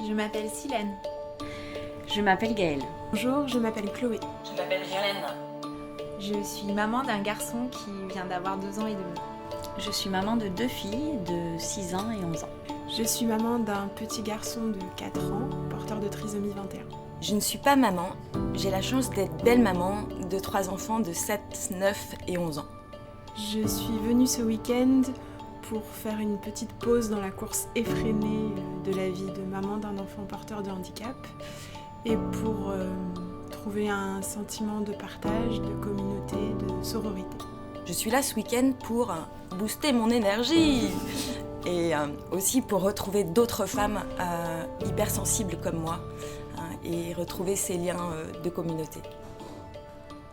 Je m'appelle Silène. Je m'appelle Gaëlle. Bonjour, je m'appelle Chloé. Je m'appelle Violaine. Je suis maman d'un garçon qui vient d'avoir 2 ans et demi. Je suis maman de 2 filles de 6 ans et 11 ans. Je suis maman d'un petit garçon de 4 ans, porteur de trisomie 21. Je ne suis pas maman, j'ai la chance d'être belle-maman de 3 enfants de 7, 9 et 11 ans. Je suis venue ce week-end pour faire une petite pause dans la course effrénée de la vie de maman d'un enfant porteur de handicap et pour trouver un sentiment de partage, de communauté, de sororité. Je suis là ce week-end pour booster mon énergie et aussi pour retrouver d'autres femmes hypersensibles comme moi et retrouver ces liens de communauté.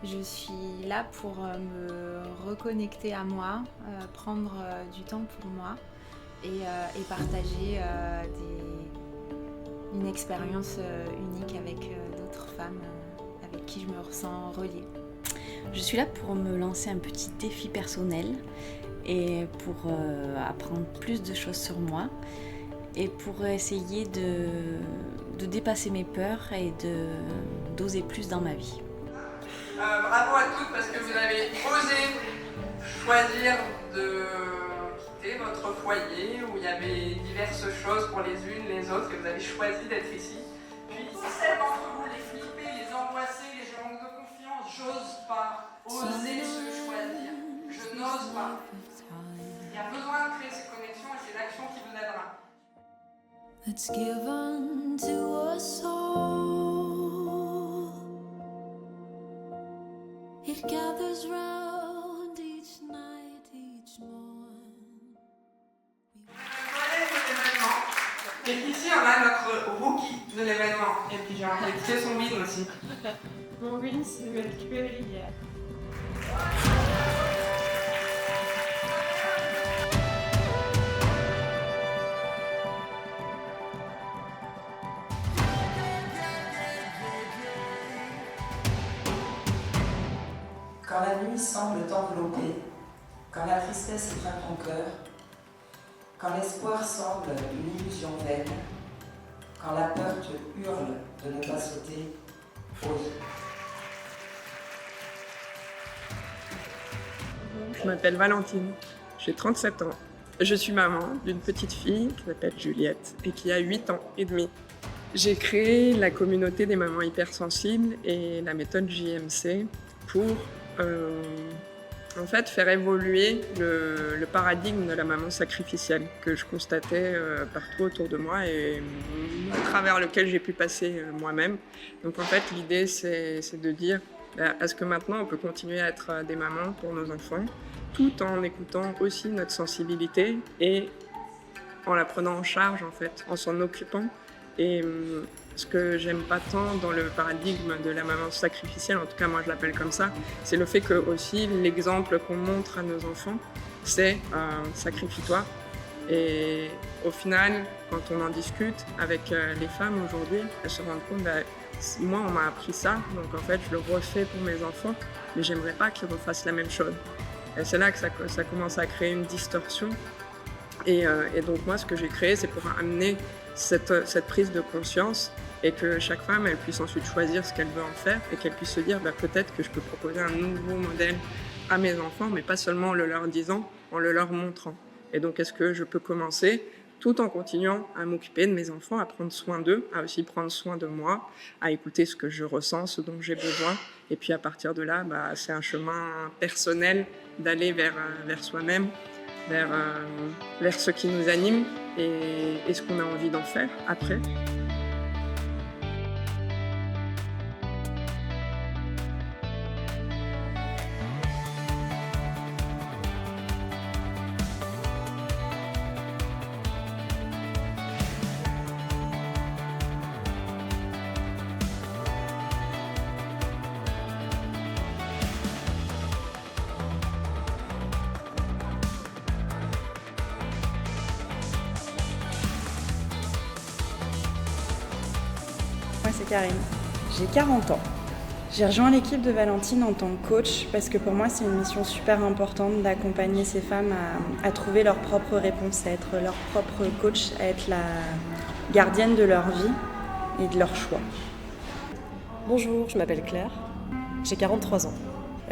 Je suis là pour me reconnecter à moi, prendre du temps pour moi et partager une expérience unique avec d'autres femmes avec qui je me ressens reliée. Je suis là pour me lancer un petit défi personnel et pour apprendre plus de choses sur moi et pour essayer de dépasser mes peurs et d'oser plus dans ma vie. Bravo à toutes parce que vous avez osé choisir de quitter votre foyer où il y avait diverses choses pour les unes, les autres et vous avez choisi d'être ici. Puis celles d'entre vous, les flipper, les angoisser, les gens manquent de confiance, j'ose pas, oser se choisir, je n'ose pas. Il y a besoin de créer ces connexions et c'est l'action qui vous aidera. Let's give unto us all. It gathers round each night, each morn. Et ici on a notre rookie de l'événement. Et puis j'ai envie de tirer son win aussi. Mon win, c'est de me récupérer hier. Quand la nuit semble t'envelopper, quand la tristesse étreint ton cœur, quand l'espoir semble une illusion vaine, quand la peur te hurle de ne pas sauter, ose. Je m'appelle Valentine, j'ai 37 ans. Je suis maman d'une petite fille qui s'appelle Juliette et qui a 8 ans et demi. J'ai créé la communauté des mamans hypersensibles et la méthode JMC pour en fait faire évoluer le paradigme de la maman sacrificielle que je constatais partout autour de moi et à travers lequel j'ai pu passer moi-même. Donc en fait l'idée c'est de dire est-ce que maintenant on peut continuer à être des mamans pour nos enfants tout en écoutant aussi notre sensibilité et en la prenant en charge en fait, en s'en occupant. Et ce que j'aime pas tant dans le paradigme de la maman sacrificielle, en tout cas moi je l'appelle comme ça, c'est le fait que aussi l'exemple qu'on montre à nos enfants, c'est sacrifie-toi. Et au final, quand on en discute avec les femmes aujourd'hui, elles se rendent compte, moi on m'a appris ça, donc en fait je le refais pour mes enfants, mais j'aimerais pas qu'ils refassent la même chose. Et c'est là que ça commence à créer une distorsion. Et donc moi ce que j'ai créé, c'est pour amener cette prise de conscience et que chaque femme elle puisse ensuite choisir ce qu'elle veut en faire et qu'elle puisse se dire peut-être que je peux proposer un nouveau modèle à mes enfants, mais pas seulement en le leur disant, en le leur montrant. Et donc est-ce que je peux commencer tout en continuant à m'occuper de mes enfants, à prendre soin d'eux, à aussi prendre soin de moi, à écouter ce que je ressens, ce dont j'ai besoin. Et puis à partir de là, c'est un chemin personnel d'aller vers soi-même, vers ce qui nous anime et ce qu'on a envie d'en faire après. Moi, c'est Karine. J'ai 40 ans. J'ai rejoint l'équipe de Valentine en tant que coach parce que pour moi, c'est une mission super importante d'accompagner ces femmes à trouver leurs propres réponses, à être leur propre coach, à être gardiennes de leur vie et de leurs choix. Bonjour, je m'appelle Claire, j'ai 43 ans.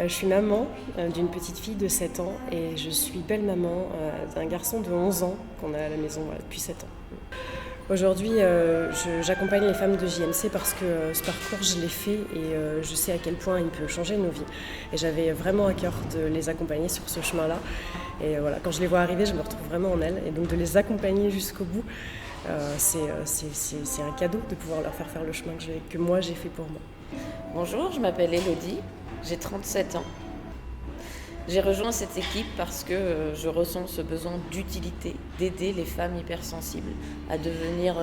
Je suis maman d'une petite fille de 7 ans et je suis belle-maman d'un garçon de 11 ans qu'on a à la maison depuis 7 ans. Aujourd'hui, j'accompagne les femmes de JMC parce que ce parcours, je l'ai fait et je sais à quel point il peut changer nos vies. Et j'avais vraiment à cœur de les accompagner sur ce chemin-là. Et voilà, quand je les vois arriver, je me retrouve vraiment en elles. Et donc de les accompagner jusqu'au bout, c'est un cadeau de pouvoir leur faire le chemin que moi j'ai fait pour moi. Bonjour, je m'appelle Elodie, j'ai 37 ans. J'ai rejoint cette équipe parce que je ressens ce besoin d'utilité, d'aider les femmes hypersensibles à devenir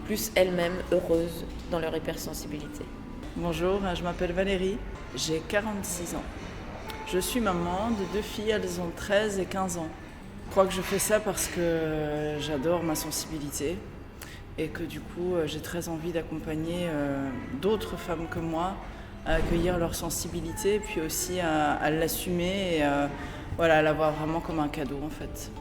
plus elles-mêmes heureuses dans leur hypersensibilité. Bonjour, je m'appelle Valérie, j'ai 46 ans. Je suis maman de 2 filles, elles ont 13 et 15 ans. Je crois que je fais ça parce que j'adore ma sensibilité et que du coup j'ai très envie d'accompagner d'autres femmes que moi à accueillir leur sensibilité et puis aussi à l'assumer et à l'avoir vraiment comme un cadeau en fait.